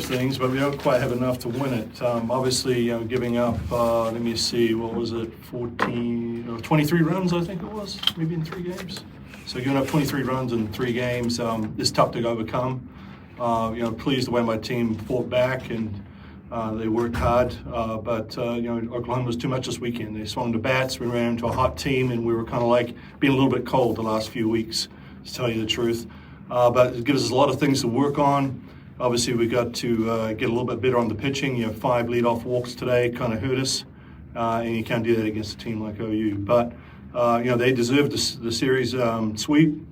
things, but we don't quite have enough to win it. Obviously, giving up, let me see, what was it, 23 runs, I think it was, maybe in 3 games. So giving up 23 runs in 3 games is tough to overcome. Pleased the way my team fought back and they worked hard, but Oklahoma was too much this weekend. They swung the bats, we ran into a hot team, and we were kind of like being a little bit cold the last few weeks, to tell you the truth. But it gives us a lot of things to work on. Obviously, we got to get a little bit better on the pitching. 5 leadoff walks today kind of hurt us, and you can't do that against a team like OU. But they deserve the series sweep.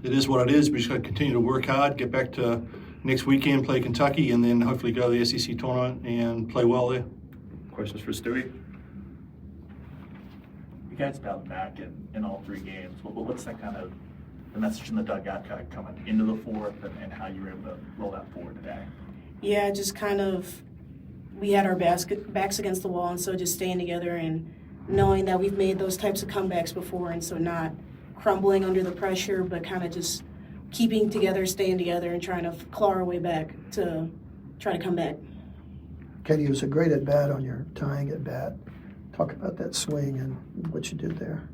It is what it is. We just got to continue to work hard, get back to next weekend, play Kentucky, and then hopefully go to the SEC tournament and play well there. Questions for Stewie? You guys battled back in all 3 games. What's that kind of the message in the dugout kind of coming into the fourth and how you were able to roll that forward today? Yeah, just kind of we had our backs against the wall, and so just staying together and knowing that we've made those types of comebacks before, and so not crumbling under the pressure, but kind of just keeping together, staying together, and trying to claw our way back to try to come back. Katie, it was a great at-bat on your tying at-bat. Talk about that swing and what you did there.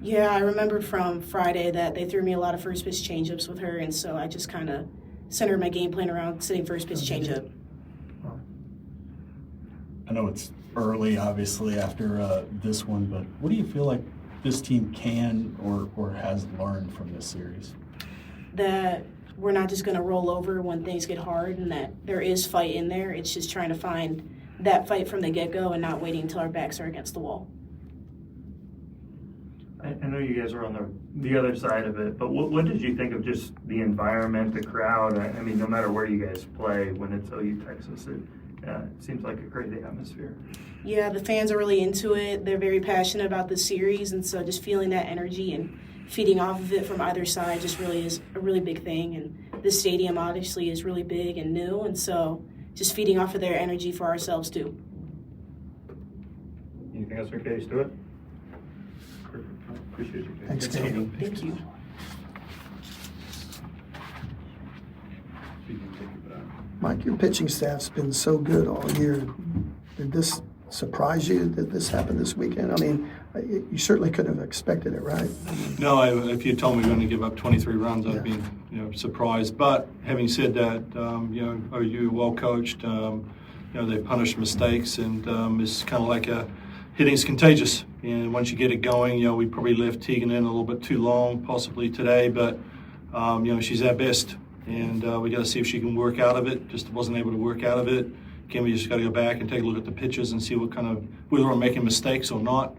Yeah, I remembered from Friday that they threw me a lot of first pitch changeups with her, and so I just kind of centered my game plan around sitting first pitch changeup. I know it's early, obviously, after this one, but what do you feel like this team can or has learned from this series? That we're not just going to roll over when things get hard, and that there is fight in there. It's just trying to find that fight from the get-go and not waiting until our backs are against the wall. I know you guys are on the other side of it, but what did you think of just the environment, the crowd? I mean, no matter where you guys play, when it's OU Texas, it seems like a crazy atmosphere. Yeah, the fans are really into it. They're very passionate about the series, and so just feeling that energy and feeding off of it from either side just really is a really big thing. And the stadium obviously is really big and new, and so just feeding off of their energy for ourselves too. Anything else for Katie Stewart? Appreciate you. Thanks, Katie. Thank you. Mike, your pitching staff's been so good all year. Did this surprise you that this happened this weekend? I mean, you certainly couldn't have expected it, right? No, if you told me we were going to give up 23 runs, I'd be surprised. But having said that, OU well coached. They punish mistakes, and it's kind of like hitting's contagious. And once you get it going, we probably left Tegan in a little bit too long, possibly today. But she's at best, and we got to see if she can work out of it. Just wasn't able to work out of it. Again, we just got to go back and take a look at the pitches and see what kind of whether we're making mistakes or not.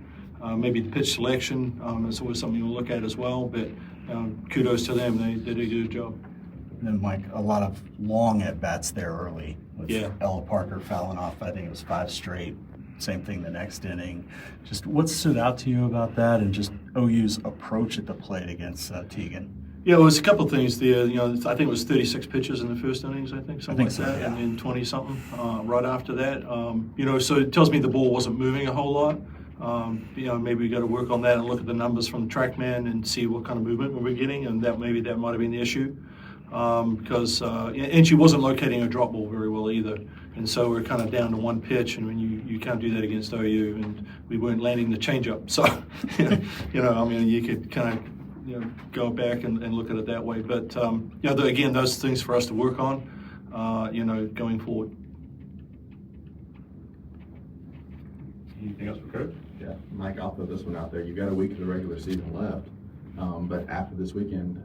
Maybe the pitch selection is always something to look at as well. But kudos to them; they did a good job. And then, Mike, a lot of long at-bats there early with Ella Parker fouling off, I think it was 5 straight. Same thing the next inning. Just what stood out to you about that and just OU's approach at the plate against Tegan? Yeah, well, there's a couple of things there. I think it was 36 pitches in the first innings, something like so, that, yeah. and then 20-something right after that. So it tells me the ball wasn't moving a whole lot. Maybe we got to work on that and look at the numbers from the TrackMan and see what kind of movement we were getting, and that might have been the issue. And she wasn't locating her drop ball very well either. And so we're kind of down to 1 pitch, and when you can't do that against OU, and we weren't landing the changeup. So, you could kind of, go back and look at it that way. But, again, those things for us to work on, going forward. Anything else for Coach? Yeah, Mike, I'll throw this one out there. You've got a week of the regular season left, but after this weekend,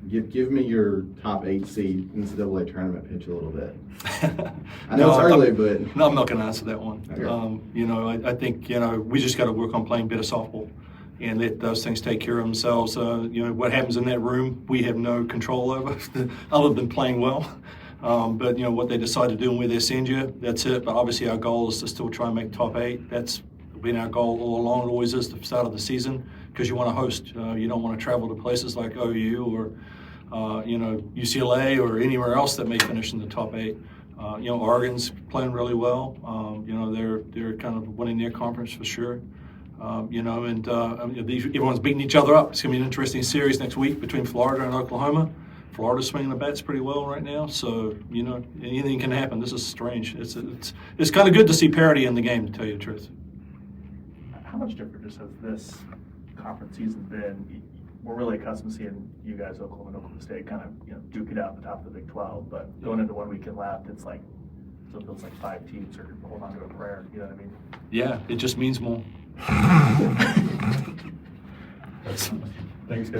give me your top 8 seed NCAA tournament pitch a little bit. I know it's early, but no, I'm not going to answer that one. Okay. I think we just got to work on playing better softball and let those things take care of themselves. What happens in that room, we have no control over, other than playing well. But what they decide to do and where they send you, that's it. But obviously our goal is to still try and make top 8. That's been our goal all along. It always is the start of the season, because you want to host. You don't want to travel to places like OU or UCLA or anywhere else that may finish in the top 8. Oregon's playing really well. They're kind of winning their conference for sure. Everyone's beating each other up. It's going to be an interesting series next week between Florida and Oklahoma. Florida's swinging the bats pretty well right now, so you know anything can happen. This is strange. It's kind of good to see parity in the game, to tell you the truth. How much different just has this conference season been? We're really accustomed to seeing you guys, Oklahoma and Oklahoma State, kind of duke it out at the top of the Big 12. But going into 1 weekend left, it's like so it feels like 5 teams are holding on to a prayer. You know what I mean? Yeah, it just means more. Thanks, guys.